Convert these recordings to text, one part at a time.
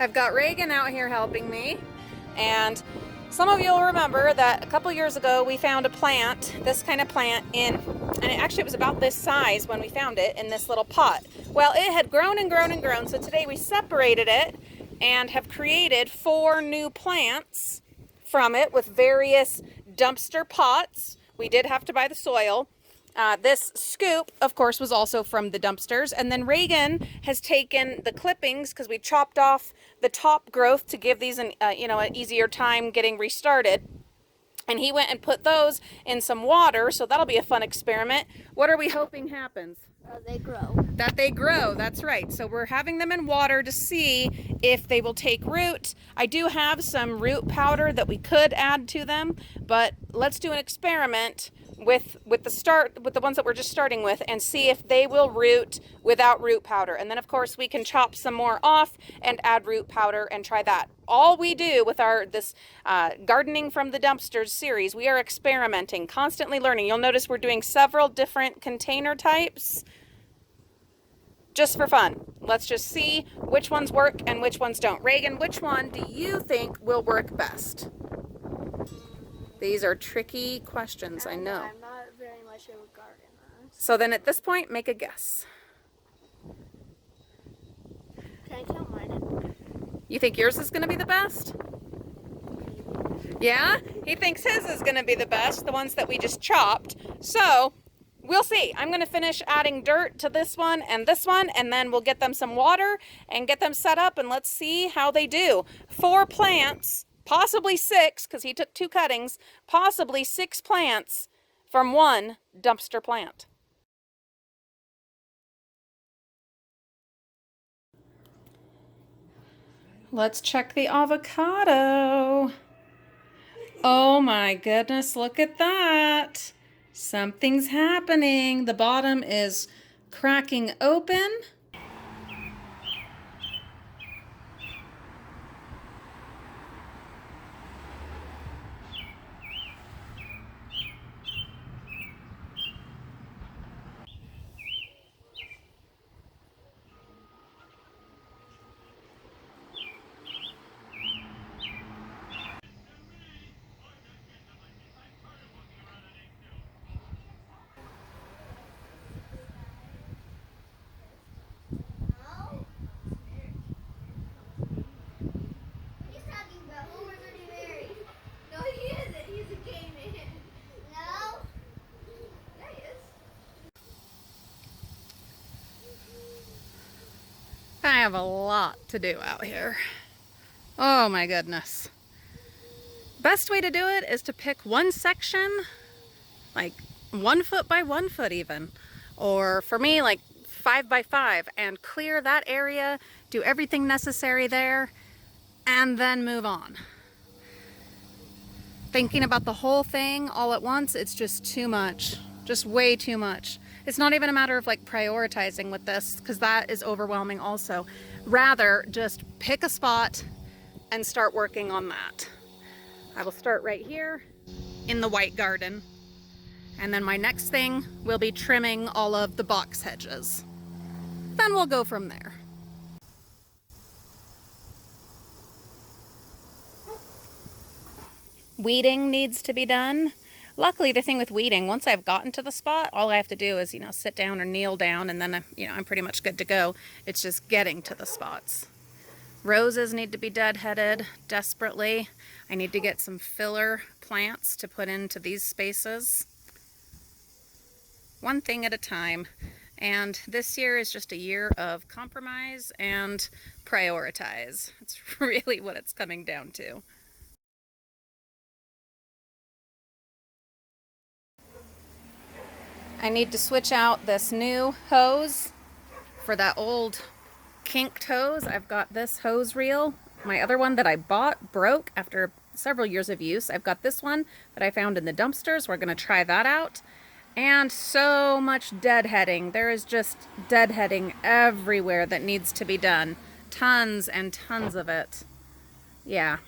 I've got Reagan out here helping me, and some of you will remember that a couple years ago we found a plant, this kind of plant, and it was about this size when we found it in this little pot. Well, it had grown and grown and grown, so today we separated it and have created 4 new plants from it with various dumpster pots. We did have to buy the soil. This scoop, of course, was also from the dumpsters. And then Reagan has taken the clippings because we chopped off the top growth to give these an easier time getting restarted. And he went and put those in some water, so that'll be a fun experiment. What are we hoping happens? They grow. That they grow, that's right. So we're having them in water to see if they will take root. I do have some root powder that we could add to them, but let's do an experiment with the ones that we're just starting with and see if they will root without root powder. And then of course we can chop some more off and add root powder and try that. All we do with this gardening from the dumpsters series, we are experimenting, constantly learning. You'll notice we're doing several different container types just for fun. Let's just see which ones work and which ones don't. Reagan, which one do you think will work best? These are tricky questions, I know. I'm not very much of a gardener. So then at this point, make a guess. Can I tell mine? You think yours is going to be the best? Yeah? He thinks his is going to be the best, the ones that we just chopped. So we'll see. I'm going to finish adding dirt to this one, and then we'll get them some water and get them set up, and let's see how they do. 4 plants, possibly 6, because he took 2 cuttings, possibly 6 plants from 1 dumpster plant. Let's check the avocado. Oh my goodness, look at that. Something's happening. The bottom is cracking open. I have a lot to do out here. Oh my goodness. Best way to do it is to pick one section, like 1 foot by 1 foot even, or for me like 5 by 5, and clear that area, do everything necessary there, and then move on. Thinking about the whole thing all at once, it's just too much, just way too much. It's not even a matter of like prioritizing with this, because that is overwhelming also. Rather, just pick a spot and start working on that. I will start right here in the white garden. And then my next thing will be trimming all of the box hedges. Then we'll go from there. Weeding needs to be done. Luckily, the thing with weeding, once I've gotten to the spot, all I have to do is, sit down or kneel down, and then, I'm pretty much good to go. It's just getting to the spots. Roses need to be deadheaded desperately. I need to get some filler plants to put into these spaces. One thing at a time. And this year is just a year of compromise and prioritize. It's really what it's coming down to. I need to switch out this new hose for that old kinked hose. I've got this hose reel. My other one that I bought broke after several years of use. I've got this one that I found in the dumpsters. We're going to try that out. And so much deadheading. There is just deadheading everywhere that needs to be done. Tons and tons of it. Yeah.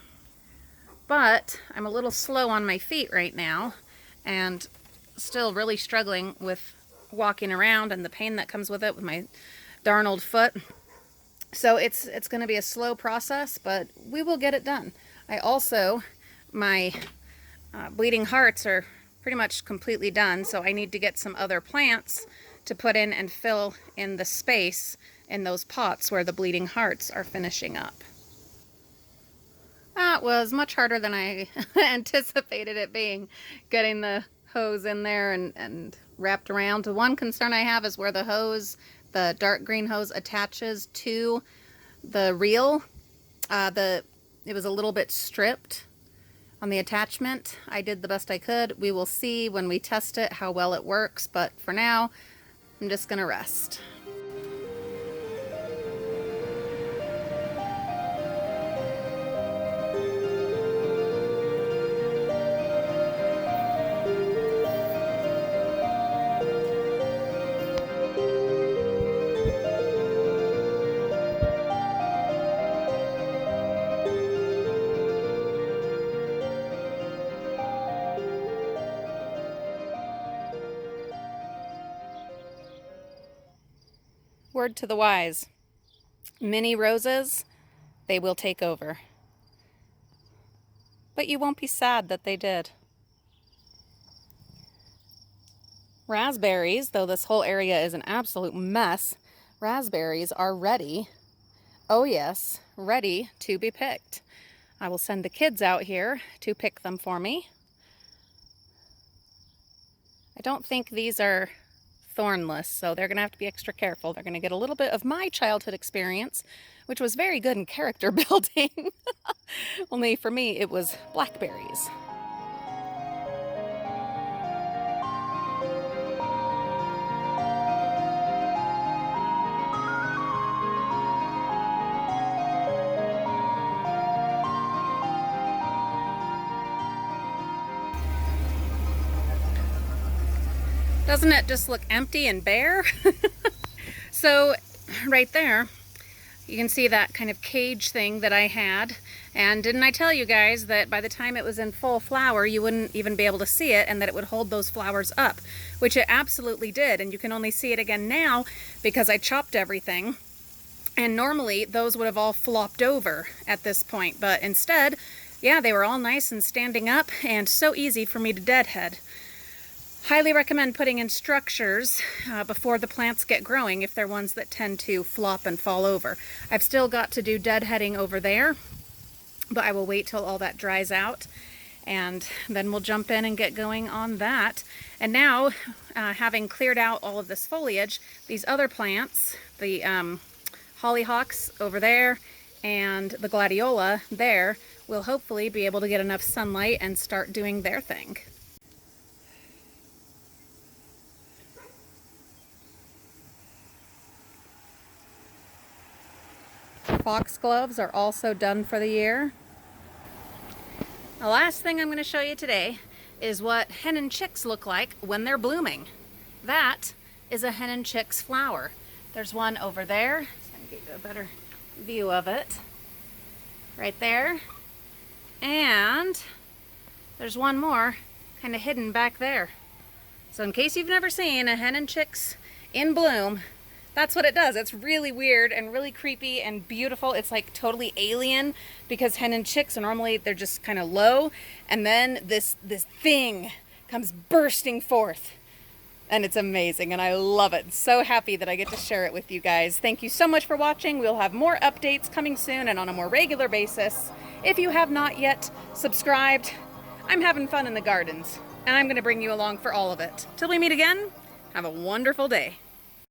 But I'm a little slow on my feet right now, and still really struggling with walking around and the pain that comes with it with my darn old foot. So it's going to be a slow process, but we will get it done. I also, my bleeding hearts are pretty much completely done, so I need to get some other plants to put in and fill in the space in those pots where the bleeding hearts are finishing up. That was much harder than I anticipated it being, getting the hose in there and wrapped around. The one concern I have is where the hose, the dark green hose, attaches to the reel. It was a little bit stripped on the attachment. I did the best I could. We will see when we test it how well it works, but for now, I'm just gonna rest. Word to the wise, mini roses, they will take over. But you won't be sad that they did. Raspberries, though this whole area is an absolute mess, raspberries are ready, oh yes, ready to be picked. I will send the kids out here to pick them for me. I don't think these are thornless, so they're going to have to be extra careful. They're going to get a little bit of my childhood experience, which was very good in character building. Only for me, it was blackberries. Doesn't it just look empty and bare? So right there, you can see that kind of cage thing that I had. And didn't I tell you guys that by the time it was in full flower, you wouldn't even be able to see it and that it would hold those flowers up, which it absolutely did. And you can only see it again now because I chopped everything. And normally those would have all flopped over at this point. But instead, yeah, they were all nice and standing up and so easy for me to deadhead. Highly recommend putting in structures before the plants get growing if they're ones that tend to flop and fall over. I've still got to do deadheading over there, but I will wait till all that dries out and then we'll jump in and get going on that. And now, having cleared out all of this foliage, these other plants, the hollyhocks over there and the gladiola there, will hopefully be able to get enough sunlight and start doing their thing. Foxgloves are also done for the year. The last thing I'm going to show you today is what hen and chicks look like when they're blooming. That is a hen and chicks flower. There's one over there, so I can get you a better view of it. Right there. And there's one more kind of hidden back there. So in case you've never seen a hen and chicks in bloom, that's what it does. It's really weird and really creepy and beautiful. It's like totally alien because hen and chicks are normally, they're just kind of low, and then this thing comes bursting forth. And it's amazing and I love it. So happy that I get to share it with you guys. Thank you so much for watching. We'll have more updates coming soon and on a more regular basis. If you have not yet subscribed, I'm having fun in the gardens and I'm going to bring you along for all of it. Till we meet again, have a wonderful day.